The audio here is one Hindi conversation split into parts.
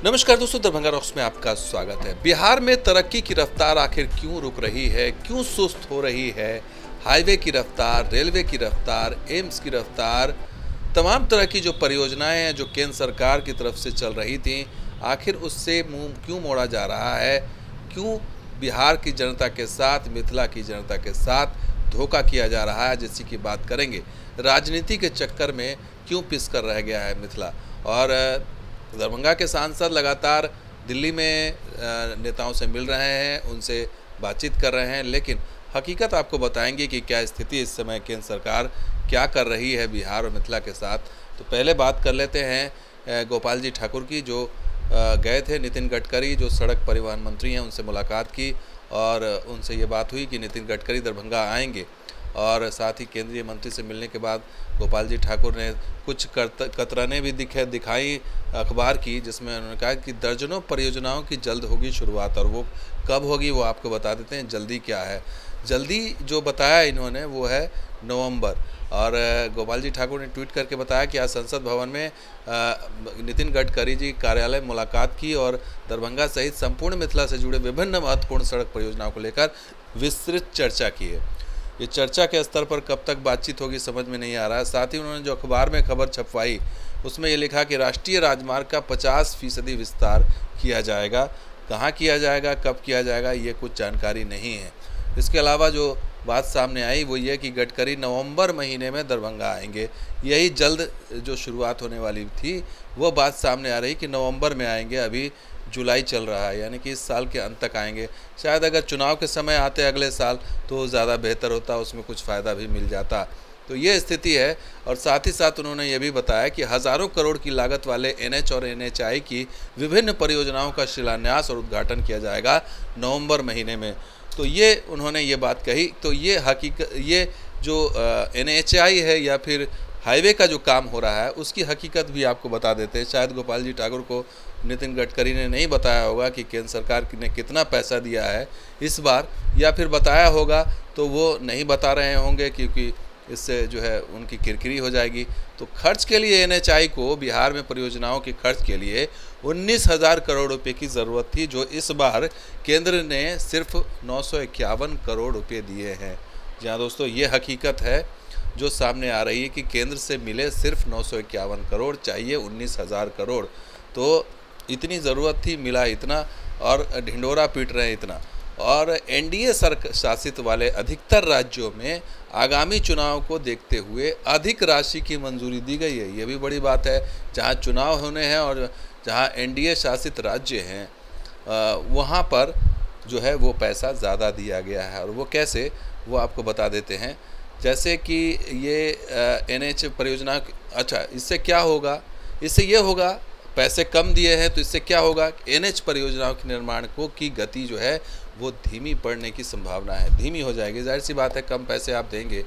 नमस्कार दोस्तों, दरभंगा रॉक्स में आपका स्वागत है। बिहार में तरक्की की रफ्तार आखिर क्यों रुक रही है, क्यों सुस्त हो रही है? हाईवे की रफ्तार, रेलवे की रफ्तार, एम्स की रफ्तार, तमाम तरह की जो परियोजनाएं हैं जो केंद्र सरकार की तरफ से चल रही थी, आखिर उससे मुंह क्यों मोड़ा जा रहा है? क्यों बिहार की जनता के साथ, मिथिला की जनता के साथ धोखा किया जा रहा है, जिसकी की बात करेंगे। राजनीति के चक्कर में क्यों पिस कर रह गया है मिथिला? और दरभंगा के सांसद लगातार दिल्ली में नेताओं से मिल रहे हैं, उनसे बातचीत कर रहे हैं, लेकिन हकीकत आपको बताएंगे कि क्या स्थिति इस समय केंद्र सरकार क्या कर रही है बिहार और मिथिला के साथ। तो पहले बात कर लेते हैं गोपाल जी ठाकुर की, जो गए थे नितिन गडकरी, जो सड़क परिवहन मंत्री हैं, उनसे मुलाकात की और उनसे ये बात हुई कि नितिन गडकरी दरभंगा आएंगे। और साथ ही केंद्रीय मंत्री से मिलने के बाद गोपाल जी ठाकुर ने कुछ कतराने भी दिखाई अखबार की, जिसमें उन्होंने कहा कि दर्जनों परियोजनाओं की जल्द होगी शुरुआत, और वो कब होगी वो आपको बता देते हैं। जल्दी क्या है? जल्दी जो बताया इन्होंने वो है नवंबर। और गोपाल जी ठाकुर ने ट्वीट करके बताया कि आज संसद भवन में नितिन गडकरी जी कार्यालय मुलाकात की और दरभंगा सहित संपूर्ण मिथिला से जुड़े विभिन्न महत्वपूर्ण सड़क परियोजनाओं को लेकर विस्तृत चर्चा की है। ये चर्चा के स्तर पर कब तक बातचीत होगी समझ में नहीं आ रहा है। साथ ही उन्होंने जो अखबार में खबर छपवाई उसमें ये लिखा कि राष्ट्रीय राजमार्ग का 50% विस्तार किया जाएगा। कहाँ किया जाएगा, कब किया जाएगा, ये कुछ जानकारी नहीं है। इसके अलावा जो बात सामने आई वो ये कि गडकरी नवंबर महीने में दरभंगा आएंगे। यही जल्द जो शुरुआत होने वाली थी वो बात सामने आ रही कि नवंबर में आएंगे। अभी जुलाई चल रहा है, यानी कि इस साल के अंत तक आएंगे। शायद अगर चुनाव के समय आते अगले साल तो ज़्यादा बेहतर होता, उसमें कुछ फ़ायदा भी मिल जाता। तो ये स्थिति है। और साथ ही साथ उन्होंने ये भी बताया कि हज़ारों करोड़ की लागत वाले NH और NHI की विभिन्न परियोजनाओं का शिलान्यास और उद्घाटन किया जाएगा नवंबर महीने में। तो ये उन्होंने ये बात कही। तो ये जो NHI है या फिर हाईवे का जो काम हो रहा है उसकी हकीकत भी आपको बता देते हैं। शायद गोपाल जी ठाकुर को नितिन गडकरी ने नहीं बताया होगा कि केंद्र सरकार ने कितना पैसा दिया है इस बार, या फिर बताया होगा तो वो नहीं बता रहे होंगे क्योंकि इससे जो है उनकी किरकिरी हो जाएगी। तो खर्च के लिए NHI को बिहार में परियोजनाओं के खर्च के लिए 19,000 करोड़ रुपए की ज़रूरत थी, जो इस बार केंद्र ने सिर्फ 951 करोड़ रुपए दिए हैं। जी हाँ दोस्तों, ये हकीकत है जो सामने आ रही है कि केंद्र से मिले सिर्फ 951 करोड़, चाहिए 19,000 करोड़। तो इतनी ज़रूरत थी, मिला इतना, और ढिंढोरा पीट रहे हैं इतना। और NDA शासित वाले अधिकतर राज्यों में आगामी चुनाव को देखते हुए अधिक राशि की मंजूरी दी गई है। ये भी बड़ी बात है। जहाँ चुनाव होने हैं और जहाँ NDA शासित राज्य हैं वहाँ पर जो है वो पैसा ज़्यादा दिया गया है। और वो कैसे, वो आपको बता देते हैं। जैसे कि ये NH परियोजना, अच्छा इससे क्या होगा? इससे ये होगा, पैसे कम दिए हैं तो इससे क्या होगा? NH परियोजनाओं के निर्माण की गति जो है वो धीमी पड़ने की संभावना है, धीमी हो जाएगी। जाहिर सी बात है, कम पैसे आप देंगे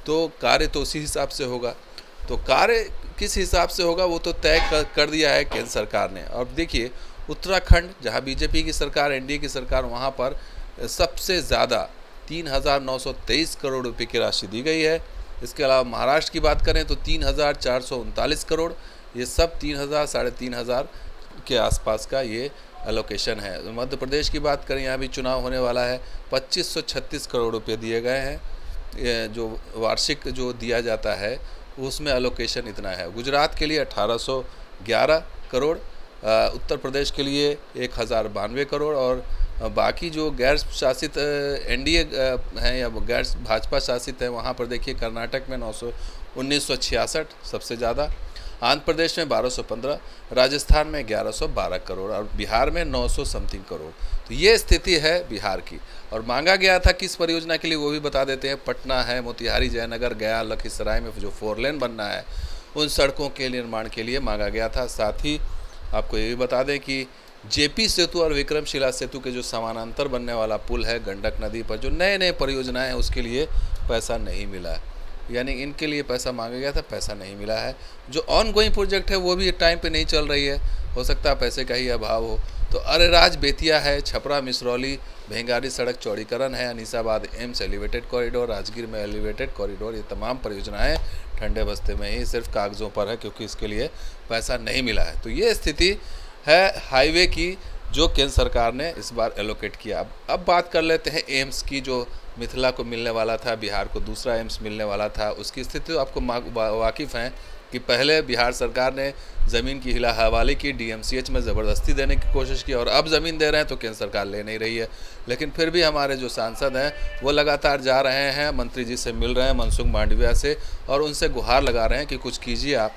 तो कार्य तो उसी हिसाब से होगा। तो कार्य किस हिसाब से होगा वो तो तय कर दिया है केंद्र सरकार ने। और देखिए उत्तराखंड, जहाँ BJP की सरकार, NDA की सरकार, वहाँ पर सबसे ज़्यादा 3,923 करोड़ रुपए की राशि दी गई है। इसके अलावा महाराष्ट्र की बात करें तो 3,439 करोड़। ये सब 3,000 साढ़े 3,000 के आसपास का ये एलोकेशन है। मध्य प्रदेश की बात करें, यहाँ भी चुनाव होने वाला है, 2,536 करोड़ रुपए दिए गए हैं। जो वार्षिक जो दिया जाता है उसमें एलोकेशन इतना है। गुजरात के लिए 1,811 करोड़, उत्तर प्रदेश के लिए 1,092 करोड़, और बाकी जो गैर शासित NDA हैं या गैर भाजपा शासित हैं वहाँ पर देखिए कर्नाटक में 1966 सबसे ज़्यादा, आंध्र प्रदेश में 1215, राजस्थान में 1112 करोड़ और बिहार में 900 समथिंग करोड़। तो ये स्थिति है बिहार की। और मांगा गया था किस परियोजना के लिए वो भी बता देते हैं। पटना है, मोतिहारी, जयनगर, गया, लखीसराय में जो 4 लेन बनना है उन सड़कों के निर्माण के लिए मांगा गया था। साथ ही आपको ये भी बता दें कि JP सेतु और विक्रमशिला सेतु के जो समानांतर बनने वाला पुल है गंडक नदी पर, जो नए नए परियोजनाएं हैं उसके लिए पैसा नहीं मिला है। यानी इनके लिए पैसा मांगा गया था, पैसा नहीं मिला है। जो ऑन गोइंग प्रोजेक्ट है वो भी टाइम पे नहीं चल रही है, हो सकता है पैसे का ही अभाव हो। तो अरेराज बेतिया है, छपरा मिसरौली भेंगारी सड़क चौड़ीकरण है, Anisabad AIIMS elevated corridor, Rajgir में एलिवेटेड कॉरिडोर, ये तमाम परियोजनाएं ठंडे बस्ते में ही सिर्फ कागज़ों पर है क्योंकि इसके लिए पैसा नहीं मिला है। तो ये स्थिति है हाईवे की, जो केंद्र सरकार ने इस बार एलोकेट किया। अब बात कर लेते हैं एम्स की, जो मिथिला को मिलने वाला था, बिहार को दूसरा एम्स मिलने वाला था। उसकी स्थिति तो आपको वाकिफ़ हैं कि पहले बिहार सरकार ने ज़मीन की हिला हवाली की, डीएमसीएच में ज़बरदस्ती देने की कोशिश की, और अब ज़मीन दे रहे हैं तो केंद्र सरकार ले नहीं रही है। लेकिन फिर भी हमारे जो सांसद हैं वो लगातार जा रहे हैं, मंत्री जी से मिल रहे हैं, मनसुख मांडविया से, और उनसे गुहार लगा रहे हैं कि कुछ कीजिए आप।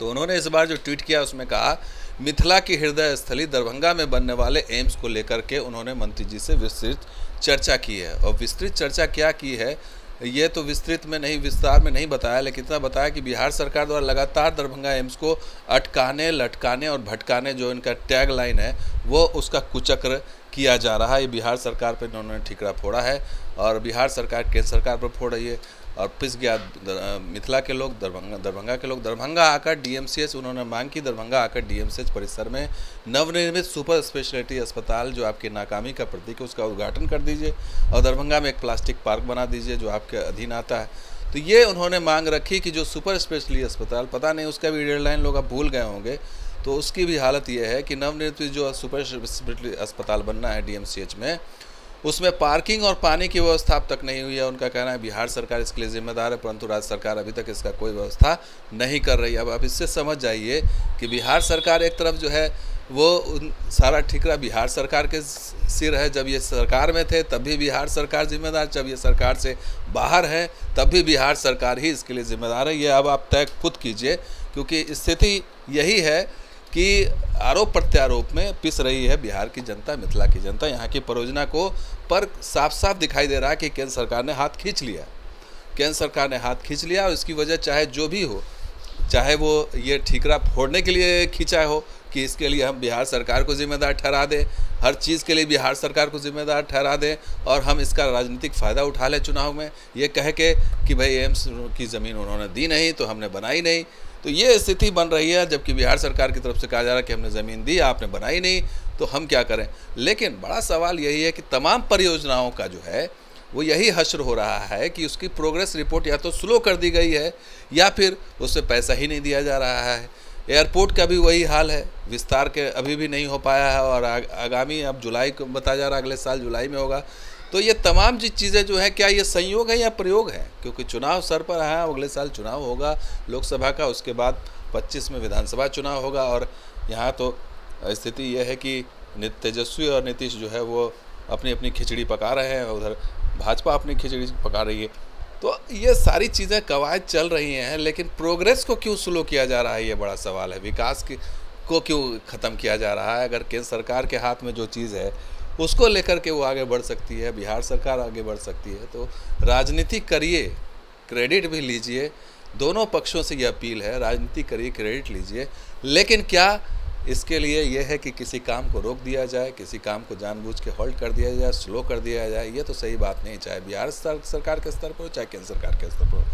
तो उन्होंने इस बार जो ट्वीट किया उसमें कहा, मिथिला की हृदय स्थली दरभंगा में बनने वाले एम्स को लेकर के उन्होंने मंत्री जी से विस्तृत चर्चा की है। और विस्तृत चर्चा क्या की है ये तो विस्तार में नहीं बताया, लेकिन इतना बताया कि बिहार सरकार द्वारा लगातार दरभंगा एम्स को अटकाने, लटकाने और भटकाने, जो इनका टैग लाइन है, वो उसका कुचक्र किया जा रहा है। ये बिहार सरकार पर इन्होंने ठीकरा फोड़ा है, और बिहार सरकार केंद्र सरकार पर फोड़ रही है। और पिस गया मिथिला के लोग, दरभंगा के लोग। दरभंगा आकर डीएमसीएच उन्होंने मांग की, दरभंगा आकर डीएमसीएच परिसर में नवनिर्मित सुपर स्पेशलिटी अस्पताल, जो आपकी नाकामी का प्रतीक है, उसका उद्घाटन कर दीजिए, और दरभंगा में एक प्लास्टिक पार्क बना दीजिए जो आपके अधीन आता है। तो ये उन्होंने मांग रखी कि जो सुपर स्पेशलिटी अस्पताल, पता नहीं उसका भी डेडलाइन लोग अब भूल गए होंगे, तो उसकी भी हालत ये है कि नवनिर्मित जो सुपर स्पेशलिटी अस्पताल बनना है डीएमसीएच में, उसमें पार्किंग और पानी की व्यवस्था अब तक नहीं हुई है। उनका कहना है बिहार सरकार इसके लिए जिम्मेदार है, परंतु राज्य सरकार अभी तक इसका कोई व्यवस्था नहीं कर रही है। अब आप इससे समझ जाइए कि बिहार सरकार एक तरफ जो है वो सारा ठिकरा बिहार सरकार के सिर है। जब ये सरकार में थे तब भी बिहार सरकार जिम्मेदार, जब ये सरकार से बाहर है तब भी बिहार सरकार ही इसके लिए जिम्मेदार है। ये अब आप तय खुद कीजिए, क्योंकि स्थिति यही है कि आरोप प्रत्यारोप में पिस रही है बिहार की जनता, मिथिला की जनता, यहाँ की परियोजना को। पर साफ साफ दिखाई दे रहा है कि केंद्र सरकार ने हाथ खींच लिया, केंद्र सरकार ने हाथ खींच लिया, और इसकी वजह चाहे जो भी हो, चाहे वो ये ठीकरा फोड़ने के लिए खींचा हो कि इसके लिए हम बिहार सरकार को जिम्मेदार ठहरा दें, हर चीज़ के लिए बिहार सरकार को जिम्मेदार ठहरा दें, और हम इसका राजनीतिक फ़ायदा उठा लें चुनाव में, ये कह के कि भाई एम्स की ज़मीन उन्होंने दी नहीं तो हमने बनाई नहीं। तो ये स्थिति बन रही है, जबकि बिहार सरकार की तरफ से कहा जा रहा है कि हमने ज़मीन दी, आपने बनाई नहीं, तो हम क्या करें। लेकिन बड़ा सवाल यही है कि तमाम परियोजनाओं का जो है वो यही हश्र हो रहा है कि उसकी प्रोग्रेस रिपोर्ट या तो स्लो कर दी गई है, या फिर उससे पैसा ही नहीं दिया जा रहा है। एयरपोर्ट का भी वही हाल है, विस्तार के अभी भी नहीं हो पाया है, और आगामी अब जुलाई को बताया जा रहा है, अगले साल जुलाई में होगा। तो ये तमाम चीज़ें जो हैं, क्या ये संयोग है या प्रयोग है, क्योंकि चुनाव सर पर है, अगले साल चुनाव होगा लोकसभा का, उसके बाद 25 में विधानसभा चुनाव होगा। और यहाँ तो स्थिति ये है कि तेजस्वी और नीतीश जो है वो अपनी अपनी खिचड़ी पका रहे हैं, उधर भाजपा अपनी खिचड़ी पका रही है। तो ये सारी चीज़ें कवायद चल रही हैं, लेकिन प्रोग्रेस को क्यों स्लो किया जा रहा है, ये बड़ा सवाल है। विकास को क्यों ख़त्म किया जा रहा है। अगर केंद्र सरकार के हाथ में जो चीज़ है उसको लेकर के वो आगे बढ़ सकती है, बिहार सरकार आगे बढ़ सकती है, तो राजनीति करिए, क्रेडिट भी लीजिए। दोनों पक्षों से ये अपील है, राजनीति करिए, क्रेडिट लीजिए, लेकिन क्या इसके लिए यह है कि किसी काम को रोक दिया जाए, किसी काम को जानबूझ के होल्ड कर दिया जाए, स्लो कर दिया जाए, ये तो सही बात नहीं। चाहे बिहार सरकार के स्तर पर हो, चाहे केंद्र सरकार के स्तर पर हो,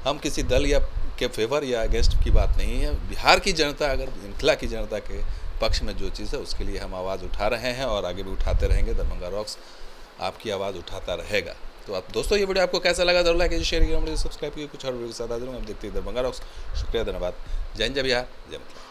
हम किसी दल या के फेवर या अगेंस्ट की बात नहीं है। बिहार की जनता, अगर मिथिला की जनता के पक्ष में जो चीज़ है उसके लिए हम आवाज़ उठा रहे हैं, और आगे भी उठाते रहेंगे। दरभंगा रॉक्स आपकी आवाज़ उठाता रहेगा। तो आप दोस्तों, ये वीडियो आपको कैसा लगा, जरूर लाइक कीजिए, शेयर कीजिए, सब्सक्राइब कीजिए। कुछ और वीडियो के साथ हाजिर हूं। आप देखते हैं दरभंगा रॉक्स। शुक्रिया, धन्यवाद। जय हिंद, जय बिहार, जय मिथिला।